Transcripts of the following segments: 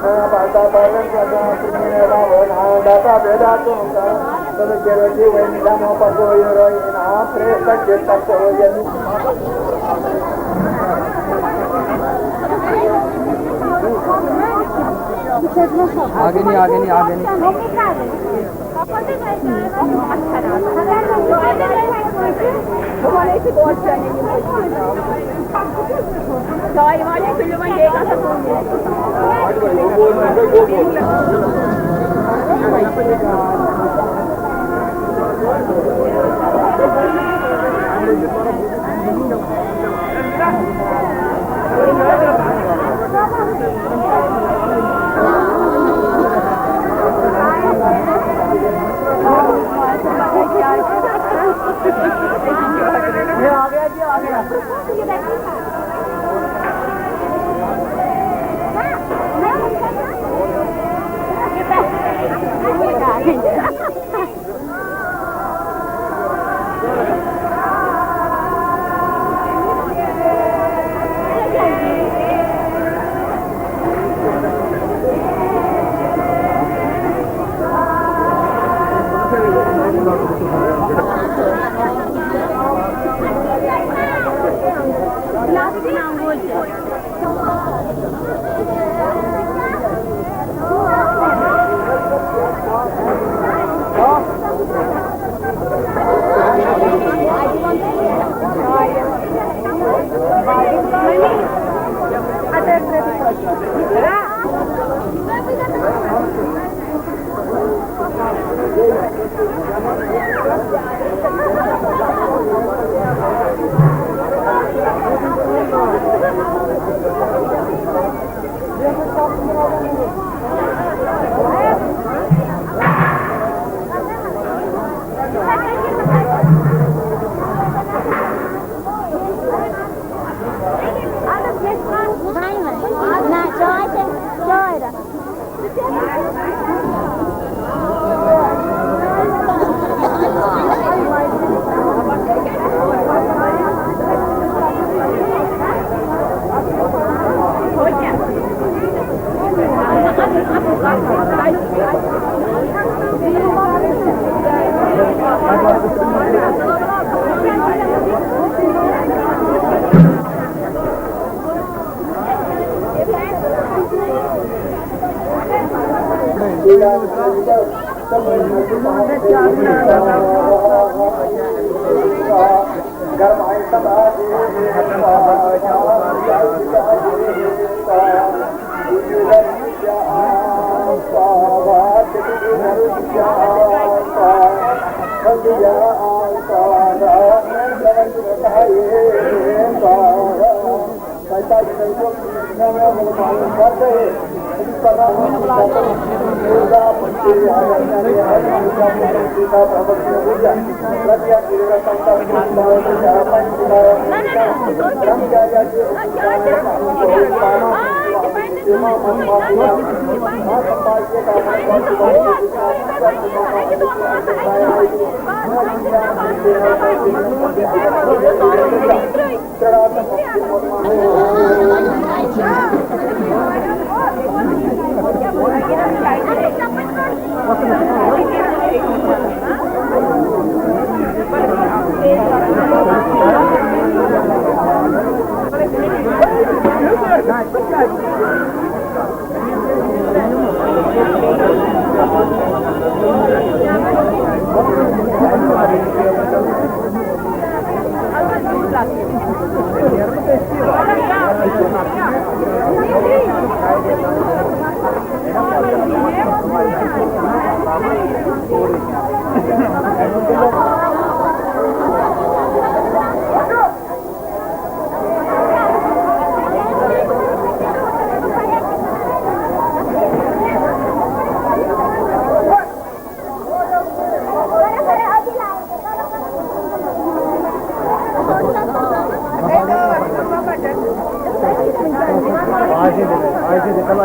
Bata Balan Primera Data Vedato Solo when Damo Pago Yorina, Presa Jetta आगे नहीं आगे नहीं आगे नहीं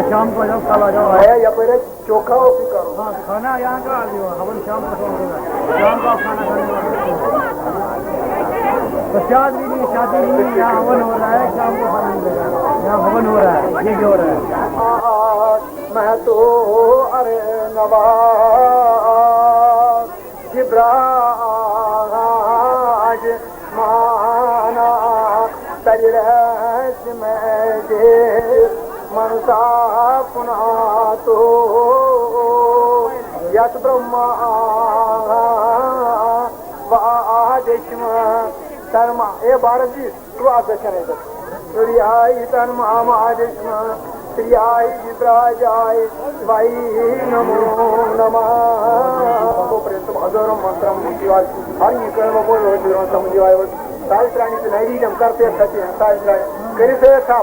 शाम को जाओ, कल आ जाओ। आया या पहले चोखा हो फिर करो। हाँ, खाना यहाँ का हवन शाम को शाम को खाना खाने प्रसाद भी नहीं, शादी भी नहीं, यहाँ हवन हो रहा है, शाम को खाना मिलेगा। यहाँ हवन हो रहा है, ये हो रहा है। जिब्राज माना तजरस में जे मनसा पुनः तो यत ब्रह्मा वादिष्म तर्मा ये भारत जी शुरुआत करे सूर्याय तन्मादिष्म श्रियाय जिब्राजाय वाई नमो नमः हजारों मंत्र हरि कर्म बोलो समझिवाय सावित्राणी से नहीं जम करते सत्य हैं सावित्राणी करी से था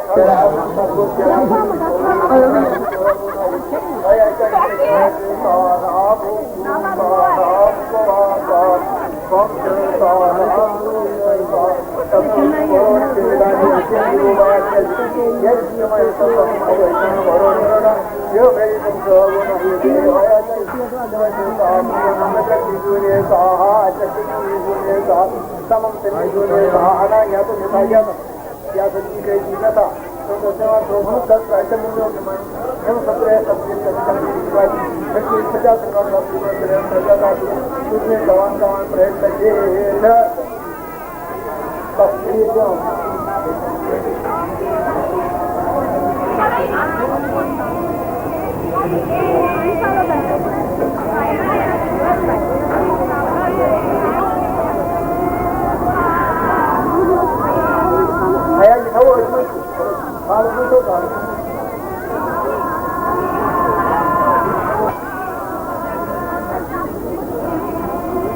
या सच्ची कही जीना था तो दस ऐसे मूल्यों के मन हम सत्रह सब्जी उसमें गवान प्रयत्न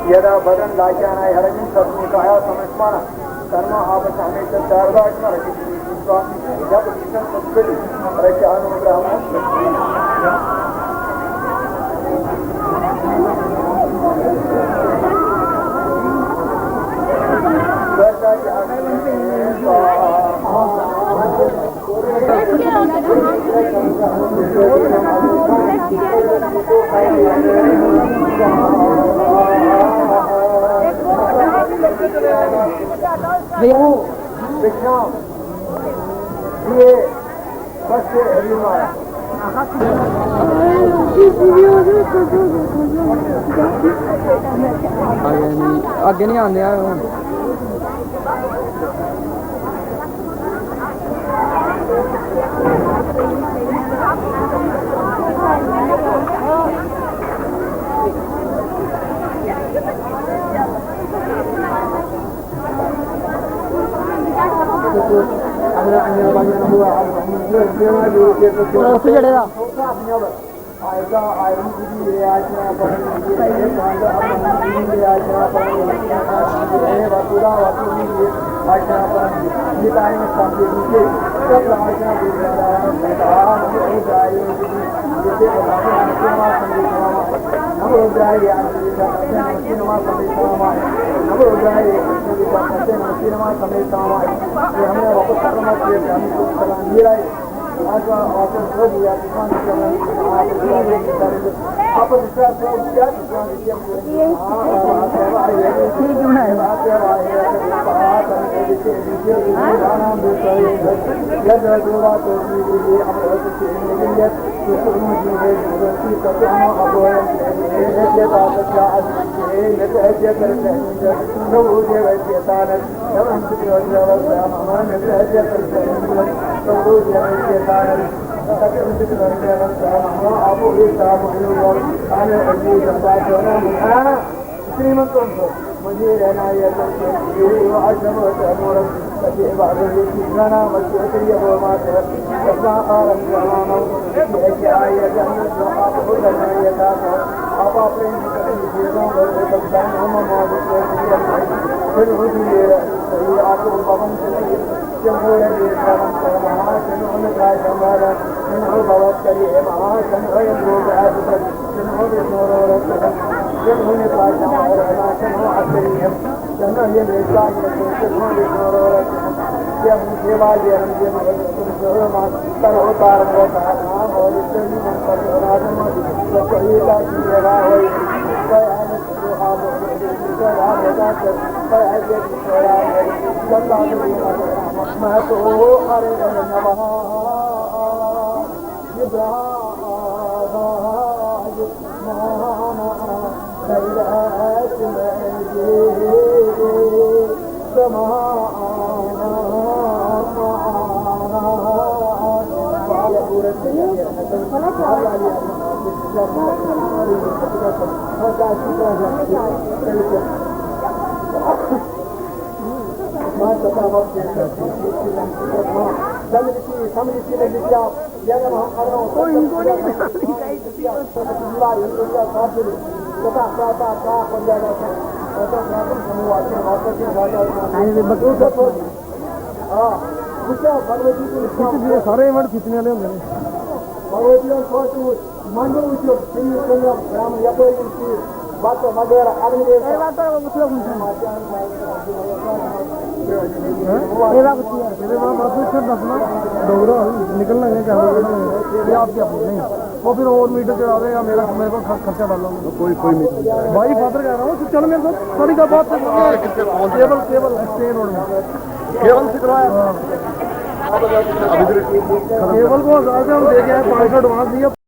यदा बदन लाख्यानाय हरजिन सत्मिकाया समस्माना कर्म आपसामे चारदाशना रचिति स्वामी जब विष्णु सत्सरि रचानुग्रहम विश्राम ये बस से आगे नहीं आने आयदा आयरन की आजना पर ये कांड अपनी आजना पर ये वसुला वसुली आजना पर ये टाइम साथी के सब आजना दे रहा है मैदान में जाए जैसे बताते हैं सिनेमा संगीत हम हो जाए यार सिनेमा संगीत हम हो जाए सिनेमा संगीत ये हमने वापस करना चाहिए हम को सलाह मिला है आज ऑफर हो गया दुकान आप विचार को क्या दुकान ये श्रीमंत मुझे रहना ये सारे इवेंट खिंचने वाले होंगे भगवती मंडल बात वगैरह डोगरा निकलना है क्या आप क्या बोल नहीं वो फिर और मीटर चढ़ा देगा मेरे को खर्चा डालो कोई भाई फादर कह रहा हूँ चल मेरे को थोड़ी का बात केबल स्टे रोड में केवल से करवाया केबल को 1000 से हम दे के आए 500 एडवांस दिया